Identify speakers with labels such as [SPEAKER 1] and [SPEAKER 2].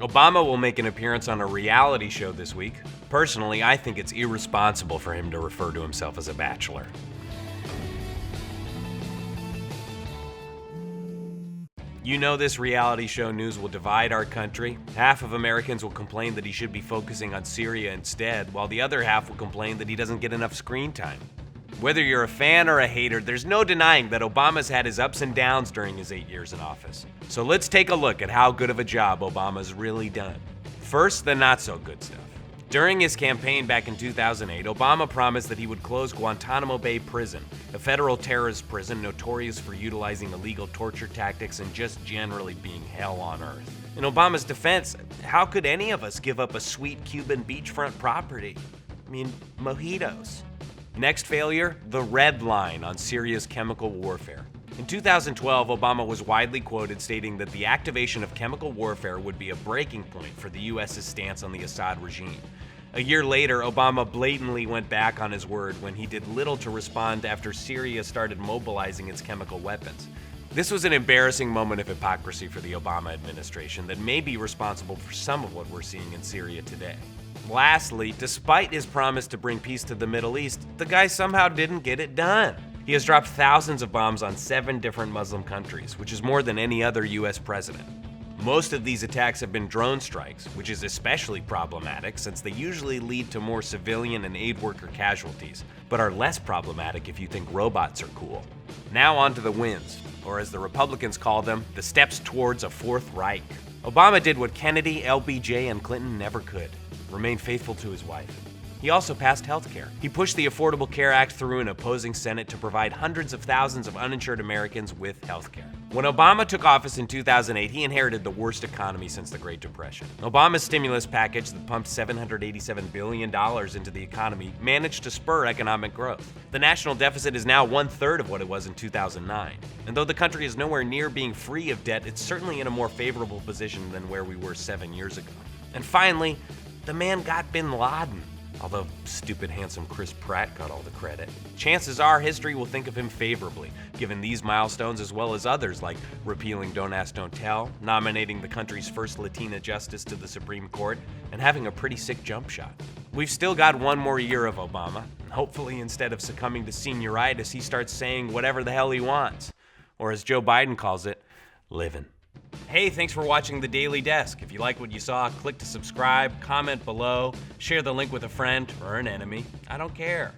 [SPEAKER 1] Obama will make an appearance on a reality show this week. Personally, I think it's irresponsible for him to refer to himself as a bachelor. You know this reality show news will divide our country. Half of Americans will complain that he should be focusing on Syria instead, while the other half will complain that he doesn't get enough screen time. Whether you're a fan or a hater, there's no denying that Obama's had his ups and downs during his 8 years in office. So let's take a look at how good of a job Obama's really done. First, the not so good stuff. During his campaign back in 2008, Obama promised that he would close Guantanamo Bay Prison, a federal terrorist prison notorious for utilizing illegal torture tactics and just generally being hell on earth. In Obama's defense, how could any of us give up a sweet Cuban beachfront property? I mean, mojitos. Next failure, the red line on Syria's chemical warfare. In 2012, Obama was widely quoted stating that the activation of chemical warfare would be a breaking point for the U.S.'s stance on the Assad regime. A year later, Obama blatantly went back on his word when he did little to respond after Syria started mobilizing its chemical weapons. This was an embarrassing moment of hypocrisy for the Obama administration that may be responsible for some of what we're seeing in Syria today. Lastly, despite his promise to bring peace to the Middle East, the guy somehow didn't get it done. He has dropped thousands of bombs on 7 different Muslim countries, which is more than any other U.S. president. Most of these attacks have been drone strikes, which is especially problematic since they usually lead to more civilian and aid worker casualties, but are less problematic if you think robots are cool. Now on to the wins, or as the Republicans call them, the steps towards a Fourth Reich. Obama did what Kennedy, LBJ, and Clinton never could: remain faithful to his wife. He also passed health care. He pushed the Affordable Care Act through an opposing Senate to provide hundreds of thousands of uninsured Americans with health care. When Obama took office in 2008, he inherited the worst economy since the Great Depression. Obama's stimulus package that pumped $787 billion into the economy managed to spur economic growth. The national deficit is now 1/3 of what it was in 2009. And though the country is nowhere near being free of debt, it's certainly in a more favorable position than where we were 7 years ago. And finally, the man got bin Laden. Although stupid, handsome Chris Pratt got all the credit. Chances are history will think of him favorably, given these milestones as well as others like repealing Don't Ask, Don't Tell, nominating the country's first Latina justice to the Supreme Court, and having a pretty sick jump shot. We've still got 1 more year of Obama. Hopefully, instead of succumbing to senioritis, he starts saying whatever the hell he wants. Or as Joe Biden calls it, living. Hey, thanks for watching The Daily Desk. If you like what you saw, click to subscribe, comment below, share the link with a friend or an enemy. I don't care.